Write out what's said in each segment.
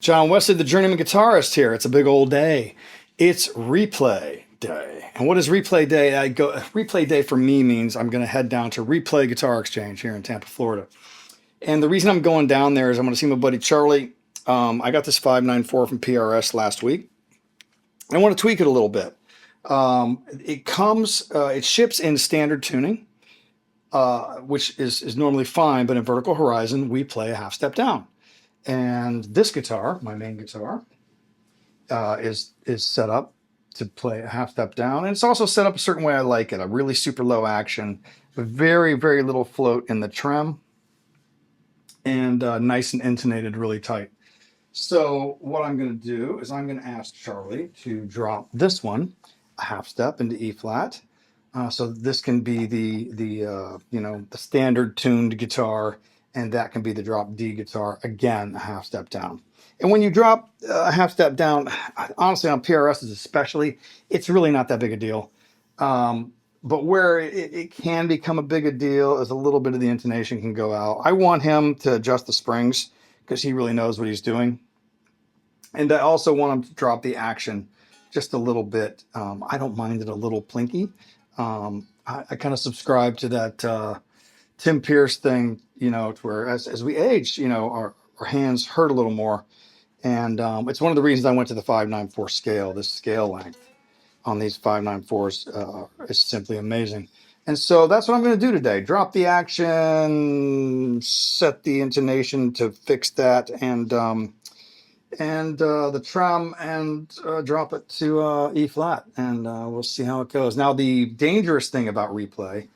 John Wesley, the Journeyman guitarist here. It's a big old day. It's replay day. And what is replay day? Replay day for me means I'm going to head down to Replay Guitar Exchange here in Tampa, Florida. And the reason I'm going down there is I'm going to see my buddy Charlie. I got this 594 from PRS last week. I want to tweak it a little bit. It ships in standard tuning, which is normally fine, but in vertical horizon, we play a half step down. And this guitar, my main guitar, is set up to play a half step down. And it's also set up a certain way I like it, a really super low action, very, very little float in the trem, and nice and intonated really tight. So what I'm going to do is I'm going to ask Charlie to drop this one a half step into E flat. So this can be the standard tuned guitar, and that can be the drop D guitar, again, a half step down. And when you drop a half step down, honestly, on PRSs especially, it's really not that big a deal. But where it can become a big a deal is a little bit of the intonation can go out. I want him to adjust the springs because he really knows what he's doing. And I also want him to drop the action just a little bit. I don't mind it a little plinky. I kind of subscribe to that Tim Pierce thing, to where as we age, our hands hurt a little more. And it's one of the reasons I went to the 594 scale. This scale length on these 594s is simply amazing. And so that's what I'm going to do today. Drop the action, set the intonation to fix that, and the trem, and drop it to E flat, and we'll see how it goes. Now, the dangerous thing about replay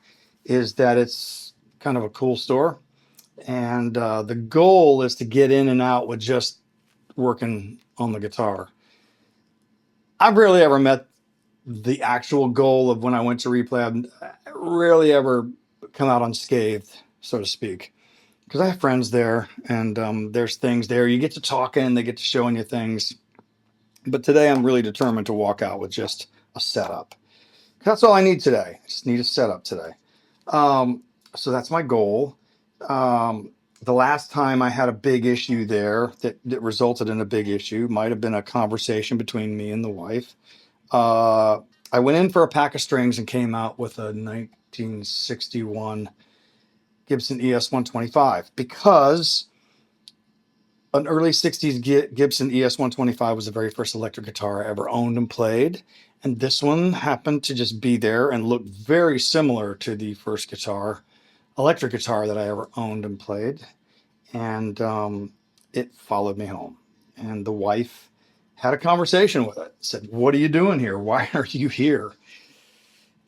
is that it's kind of a cool store, and the goal is to get in and out with just working on the guitar. I've rarely ever met the actual goal of when I went to replay. I've rarely ever come out unscathed, so to speak, because I have friends there, and there's things there. You get to talking, they get to showing you things. But today I'm really determined to walk out with just a setup. That's all I need today. I just need a setup today. So that's my goal. The last time I had a big issue there that resulted in a big issue, might have been a conversation between me and the wife. I went in for a pack of strings and came out with a 1961 Gibson ES 125 because an early 60s Gibson ES 125 was the very first electric guitar I ever owned and played. And this one happened to just be there and look very similar to the first electric guitar that I ever owned and played. And it followed me home. And the wife had a conversation with it. Said, "What are you doing here? Why are you here?"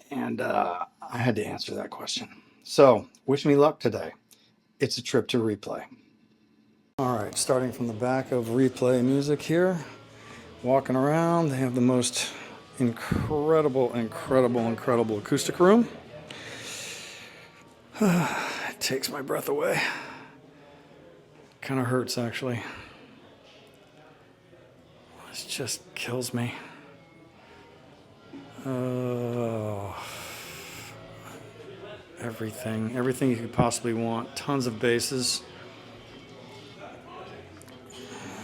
And I had to answer that question. So, wish me luck today. It's a trip to replay. All right, starting from the back of Replay Music here, walking around. They have the most incredible acoustic room. It takes my breath away. Kind of hurts, actually. It just kills me. Everything you could possibly want. Tons of basses.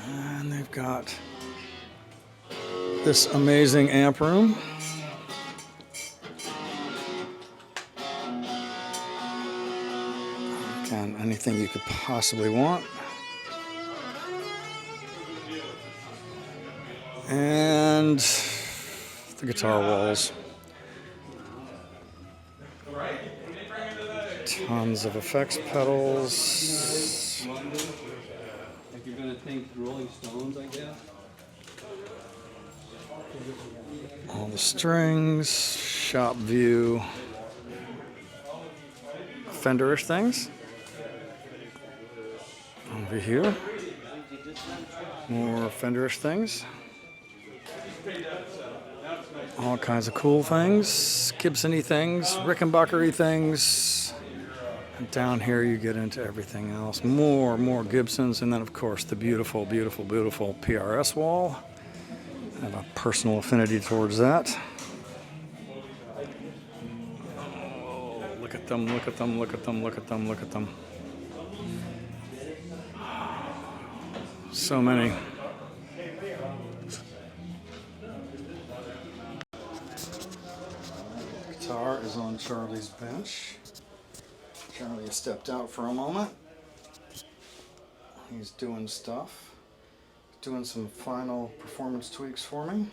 And they've got this amazing amp room. Again, anything you could possibly want. And the guitar walls. Tons of effects pedals. Like you're gonna think Rolling Stones, I guess. All the strings, shop view, Fenderish things. Over here, more Fenderish things. All kinds of cool things, Gibson-y things, Rickenbacker-y things. And down here you get into everything else. More Gibsons, and then of course the beautiful PRS wall. I have a personal affinity towards that. Oh, look at them. So many. Charlie's bench. Charlie has stepped out for a moment. He's doing stuff. Doing some final performance tweaks for me.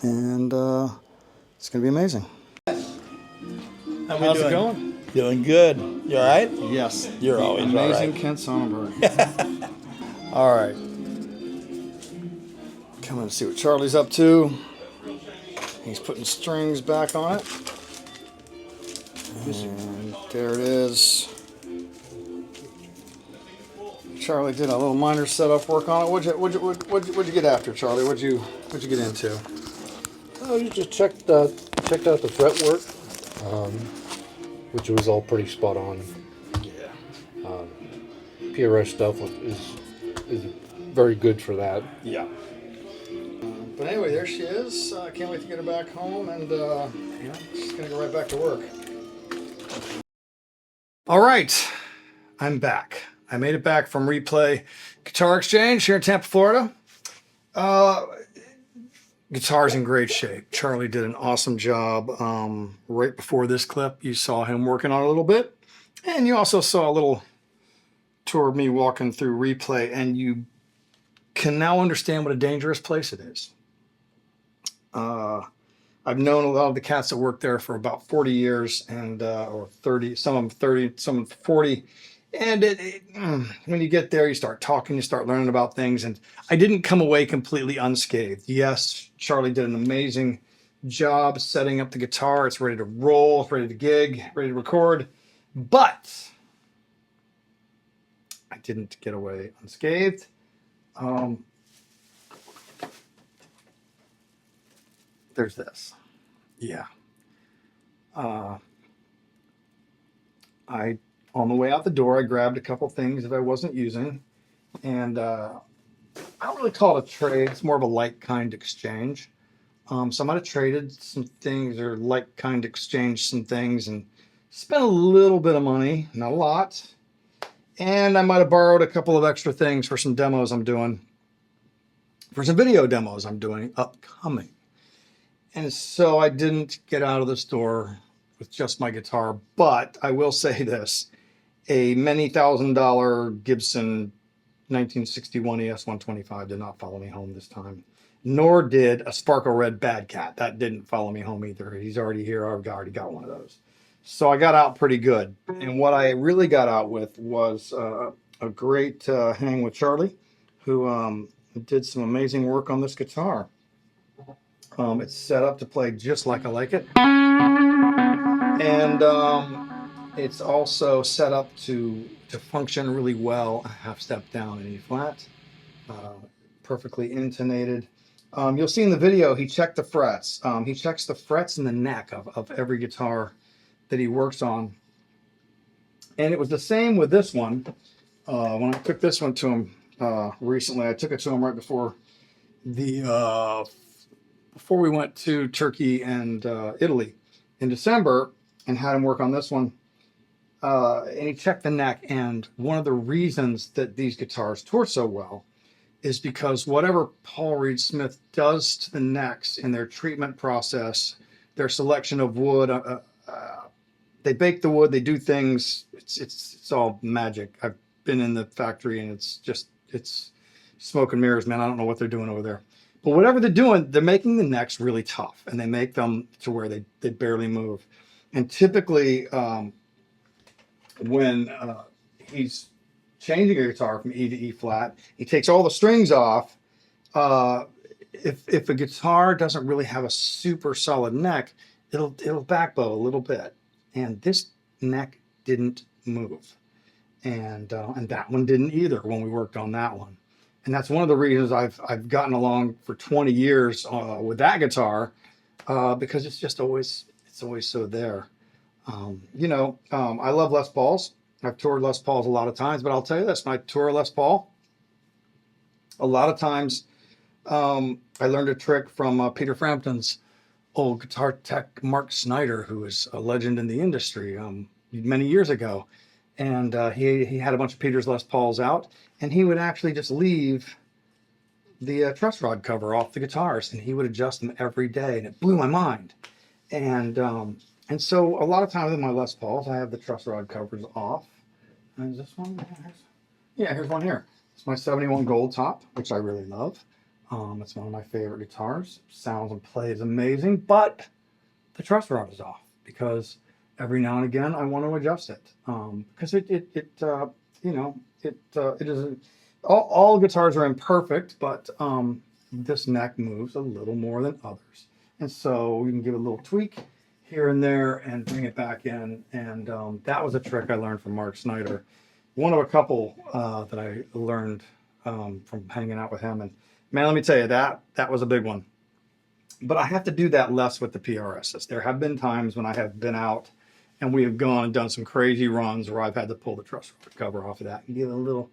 And it's going to be amazing. How's it going? Doing good. You all right? Yes. You're the always amazing all right. Kent Sonnenberg. All right. Come and see what Charlie's up to. He's putting strings back on it. And there it is. Charlie did a little minor setup work on it. What'd you get after, Charlie? What'd you get into? Oh, you just checked out the fretwork, which was all pretty spot on. Yeah. PRS stuff is very good for that. Yeah. But anyway, there she is. I can't wait to get her back home, and she's gonna go right back to work. All right, I'm back. I made it back from Replay Guitar Exchange here in Tampa, Florida. Guitar's in great shape. Charlie did an awesome job. Right before this clip, you saw him working on it a little bit, and you also saw a little tour of me walking through Replay, and you can now understand what a dangerous place it is. I've known a lot of the cats that work there for about 40 years, and or 30, some of them 30, some of them 40. And when you get there, you start talking, you start learning about things. And I didn't come away completely unscathed. Yes, Charlie did an amazing job setting up the guitar. It's ready to roll, it's ready to gig, ready to record. But I didn't get away unscathed. There's this. Yeah. On the way out the door, I grabbed a couple things that I wasn't using. And I don't really call it a trade. It's more of a like kind exchange. So I might have traded some things or like kind exchanged some things and spent a little bit of money, not a lot. And I might have borrowed a couple of extra things for some demos I'm doing, for some video demos I'm doing upcoming. And so I didn't get out of the store with just my guitar, but I will say this, a many $1,000 Gibson 1961 ES-125 did not follow me home this time, nor did a Sparkle Red Bad Cat. That didn't follow me home either. He's already here. I've already got one of those. So I got out pretty good. And what I really got out with was a great hang with Charlie, who did some amazing work on this guitar. It's set up to play just like I like it. And it's also set up to function really well, a half step down in E flat, perfectly intonated. You'll see in the video, he checked the frets. He checks the frets in the neck of every guitar that he works on. And it was the same with this one. When I took this one to him recently, I took it to him right before before we went to Turkey and Italy in December, and had him work on this one. And he checked the neck, and one of the reasons that these guitars tour so well is because whatever Paul Reed Smith does to the necks in their treatment process, their selection of wood, they bake the wood, they do things, it's all magic. I've been in the factory, and it's smoke and mirrors, man. I don't know what they're doing over there. But whatever they're doing, they're making the necks really tough, and they make them to where they barely move. And typically, when he's changing a guitar from E to E flat, he takes all the strings off. If a guitar doesn't really have a super solid neck, it'll back bow a little bit. And this neck didn't move, and that one didn't either when we worked on that one. And that's one of the reasons I've gotten along for 20 years with that guitar, because it's always so there. I love Les Pauls. I've toured Les Pauls a lot of times, but I'll tell you this: when I tour a Les Paul, a lot of times I learned a trick from Peter Frampton's old guitar tech, Mark Snyder, who is a legend in the industry many years ago. And he had a bunch of Peter's Les Pauls out, and he would actually just leave the truss rod cover off the guitars, and he would adjust them every day, and it blew my mind. And so a lot of times with my Les Pauls, I have the truss rod covers off. And is this one? Yeah, here's one here. It's my 71 Gold Top, which I really love. It's one of my favorite guitars. Sounds and plays amazing, but the truss rod is off because every now and again I want to adjust it. Because it isn't. All guitars are imperfect, but this neck moves a little more than others, and so we can give it a little tweak here and there and bring it back in. And that was a trick I learned from Mark Snyder, one of a couple that I learned from hanging out with him. And man, let me tell you, that was a big one. But I have to do that less with the PRSs. There have been times when I have been out and we have gone and done some crazy runs where I've had to pull the truss rod cover off of that and give it a little,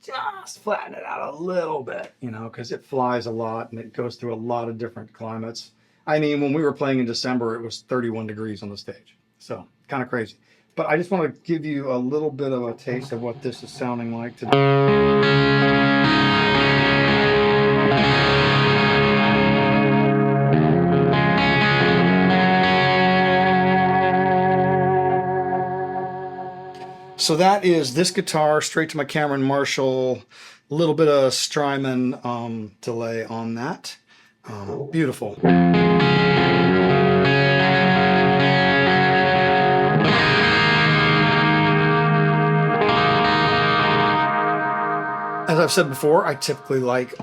just flatten it out a little bit, because it flies a lot and it goes through a lot of different climates. I mean, when we were playing in December, it was 31 degrees on the stage. So kind of crazy. But I just want to give you a little bit of a taste of what this is sounding like today. So that is this guitar straight to my Cameron Marshall, a little bit of Strymon delay on that. Beautiful. As I've said before, I typically like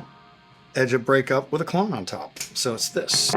edge of breakup with a clone on top. So it's this.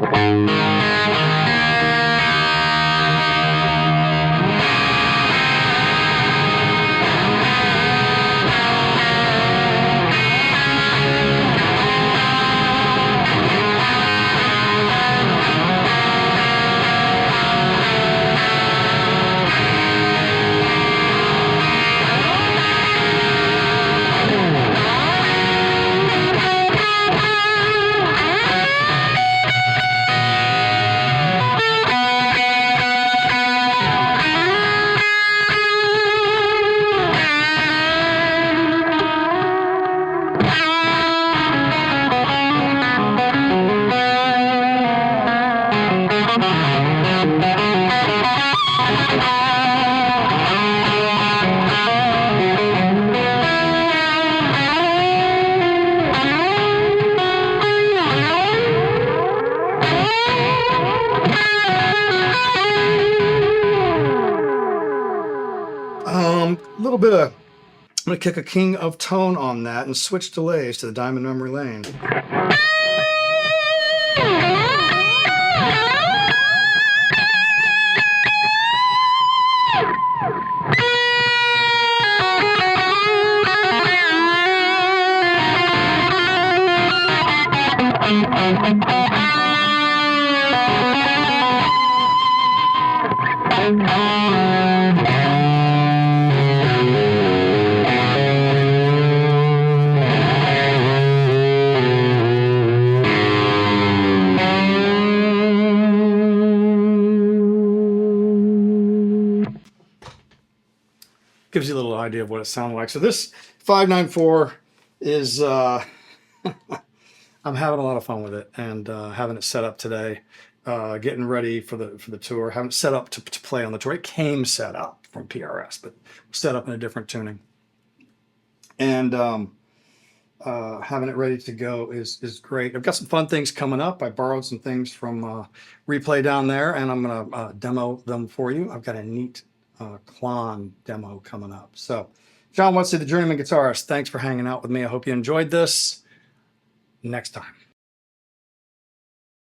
A little bit of, I'm going to kick a king of tone on that and switch delays to the Diamond Memory Lane. Gives you a little idea of what it sounded like. So this 594 is, I'm having a lot of fun with it and having it set up today, getting ready for the tour. Having it set up to play on the tour. It came set up from PRS, but set up in a different tuning. And having it ready to go is great. I've got some fun things coming up. I borrowed some things from Replay down there, and I'm going to demo them for you. I've got a neat Klon demo coming up. So, John Wesley, the Journeyman Guitarist, thanks for hanging out with me. I hope you enjoyed this. Next time.